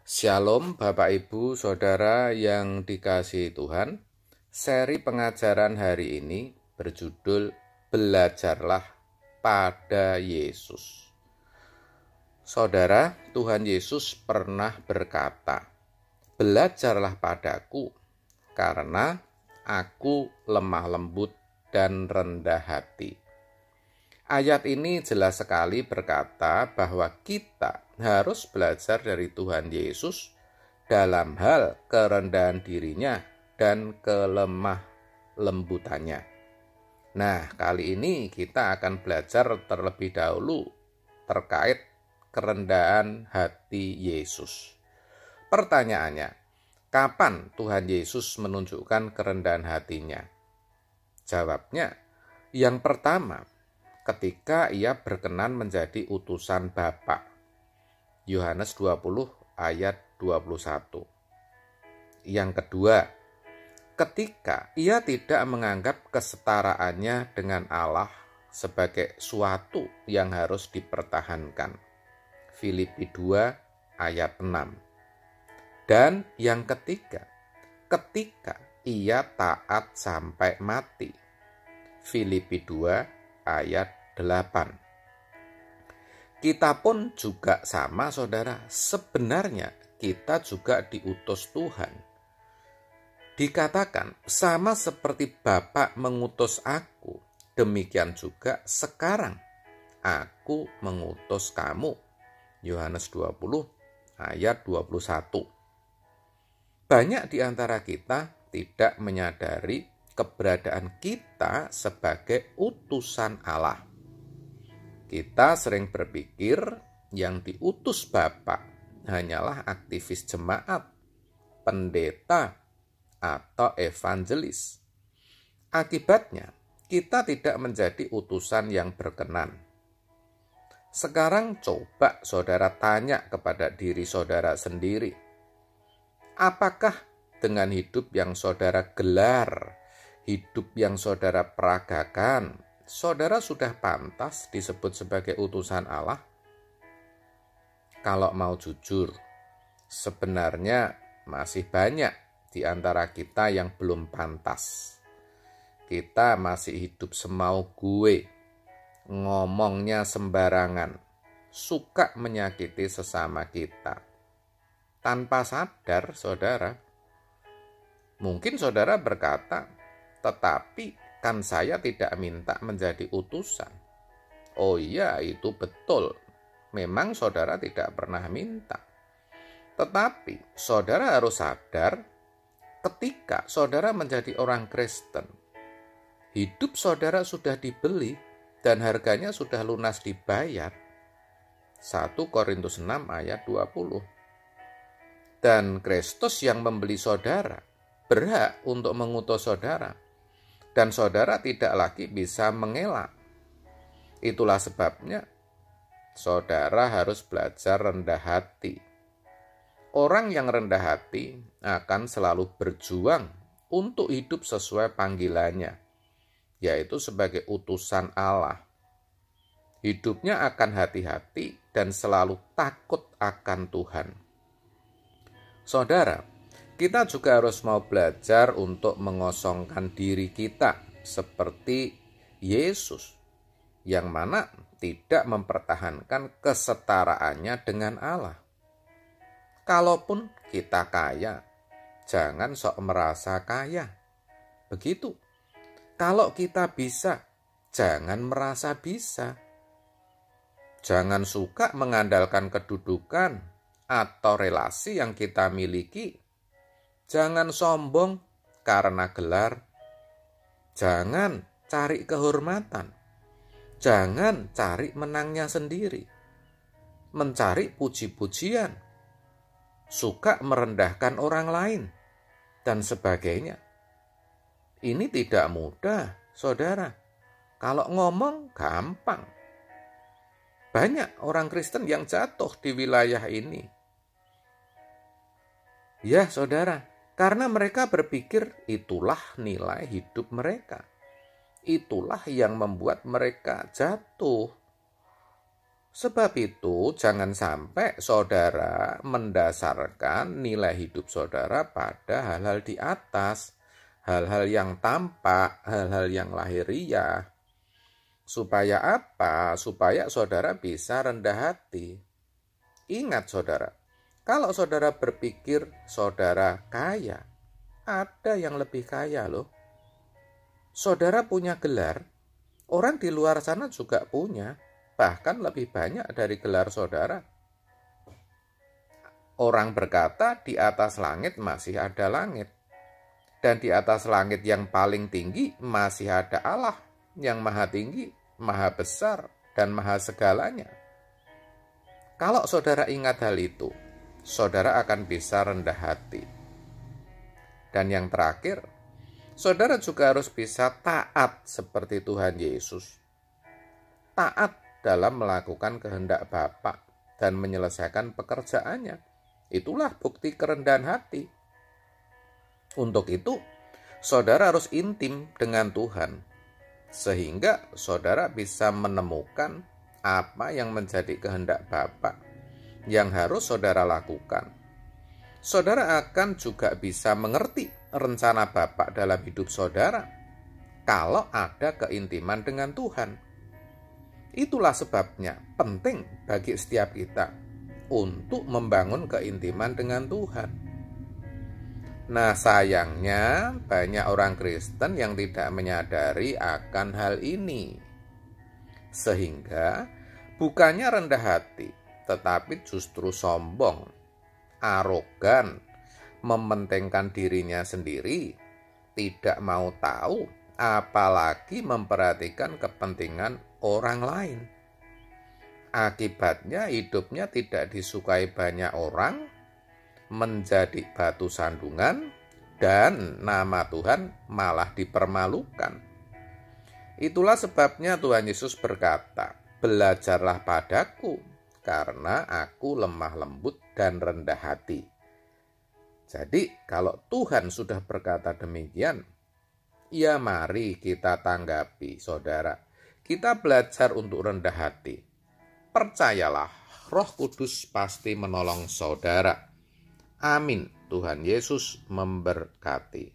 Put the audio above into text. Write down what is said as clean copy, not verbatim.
Shalom Bapak Ibu Saudara yang dikasihi Tuhan. Seri pengajaran hari ini berjudul Belajarlah pada Yesus. Saudara, Tuhan Yesus pernah berkata, "Belajarlah padaku, karena aku lemah lembut dan rendah hati." Ayat ini jelas sekali berkata bahwa kita harus belajar dari Tuhan Yesus dalam hal kerendahan dirinya dan kelemah lembutannya. Nah, kali ini kita akan belajar terlebih dahulu terkait kerendahan hati Yesus. Pertanyaannya, kapan Tuhan Yesus menunjukkan kerendahan hatinya? Jawabnya, yang pertama, ketika ia berkenan menjadi utusan Bapa. Yohanes 20 ayat 21. Yang kedua, ketika ia tidak menganggap kesetaraannya dengan Allah sebagai suatu yang harus dipertahankan. Filipi 2 ayat 6. Dan yang ketiga, ketika ia taat sampai mati. Filipi 2 ayat 8. Kita pun juga sama, saudara. Sebenarnya kita juga diutus Tuhan. Dikatakan, sama seperti Bapa mengutus aku, demikian juga sekarang aku mengutus kamu. Yohanes 20 ayat 21. Banyak di antara kita tidak menyadari keberadaan kita sebagai utusan Allah. Kita sering berpikir yang diutus Bapa hanyalah aktivis jemaat, pendeta, atau evangelis. Akibatnya, kita tidak menjadi utusan yang berkenan. Sekarang coba saudara tanya kepada diri saudara sendiri, apakah dengan hidup yang saudara gelar, hidup yang saudara peragakan, saudara sudah pantas disebut sebagai utusan Allah? Kalau mau jujur, sebenarnya masih banyak di antara kita yang belum pantas. Kita masih hidup semau gue, ngomongnya sembarangan, suka menyakiti sesama kita. Tanpa sadar, saudara, mungkin saudara berkata, tetapi kan saya tidak minta menjadi utusan. Oh iya, itu betul. Memang saudara tidak pernah minta. Tetapi saudara harus sadar ketika saudara menjadi orang Kristen, hidup saudara sudah dibeli dan harganya sudah lunas dibayar. 1 Korintus 6 ayat 20. Dan Kristus yang membeli saudara berhak untuk mengutus saudara. Dan saudara tidak lagi bisa mengelak. Itulah sebabnya saudara harus belajar rendah hati. Orang yang rendah hati akan selalu berjuang untuk hidup sesuai panggilannya, yaitu sebagai utusan Allah. Hidupnya akan hati-hati dan selalu takut akan Tuhan. Saudara, kita juga harus mau belajar untuk mengosongkan diri kita seperti Yesus, yang mana tidak mempertahankan kesetaraannya dengan Allah. Kalaupun kita kaya, jangan sok merasa kaya. Begitu. Kalau kita bisa, jangan merasa bisa. Jangan suka mengandalkan kedudukan atau relasi yang kita miliki. Jangan sombong karena gelar. Jangan cari kehormatan. Jangan cari menangnya sendiri. Mencari puji-pujian. Suka merendahkan orang lain. Dan sebagainya. Ini tidak mudah, saudara. Kalau ngomong gampang. Banyak orang Kristen yang jatuh di wilayah ini. Ya, saudara. Karena mereka berpikir itulah nilai hidup mereka. Itulah yang membuat mereka jatuh. Sebab itu, jangan sampai saudara mendasarkan nilai hidup saudara pada hal-hal di atas, hal-hal yang tampak, hal-hal yang lahiriah. Supaya apa? Supaya saudara bisa rendah hati. Ingat saudara, kalau saudara berpikir saudara kaya, ada yang lebih kaya loh. Saudara punya gelar, orang di luar sana juga punya. Bahkan lebih banyak dari gelar saudara. Orang berkata di atas langit masih ada langit. Dan di atas langit yang paling tinggi masih ada Allah yang maha tinggi, maha besar, dan maha segalanya. Kalau saudara ingat hal itu, saudara akan bisa rendah hati. Dan yang terakhir, saudara juga harus bisa taat seperti Tuhan Yesus. Taat dalam melakukan kehendak Bapa dan menyelesaikan pekerjaannya. Itulah bukti kerendahan hati. Untuk itu, saudara harus intim dengan Tuhan, sehingga saudara bisa menemukan apa yang menjadi kehendak Bapa yang harus saudara lakukan. Saudara akan juga bisa mengerti rencana Bapa dalam hidup saudara kalau ada keintiman dengan Tuhan. Itulah sebabnya penting bagi setiap kita untuk membangun keintiman dengan Tuhan. Nah, sayangnya banyak orang Kristen yang tidak menyadari akan hal ini. Sehingga bukannya rendah hati, tetapi justru sombong, arogan, mementingkan dirinya sendiri, tidak mau tahu, apalagi memperhatikan kepentingan orang lain. Akibatnya hidupnya tidak disukai banyak orang, menjadi batu sandungan, dan nama Tuhan malah dipermalukan. Itulah sebabnya Tuhan Yesus berkata, "Belajarlah padaku, karena aku lemah lembut dan rendah hati." Jadi, kalau Tuhan sudah berkata demikian, ya mari kita tanggapi, saudara. Kita belajar untuk rendah hati. Percayalah, Roh Kudus pasti menolong saudara. Amin. Tuhan Yesus memberkati.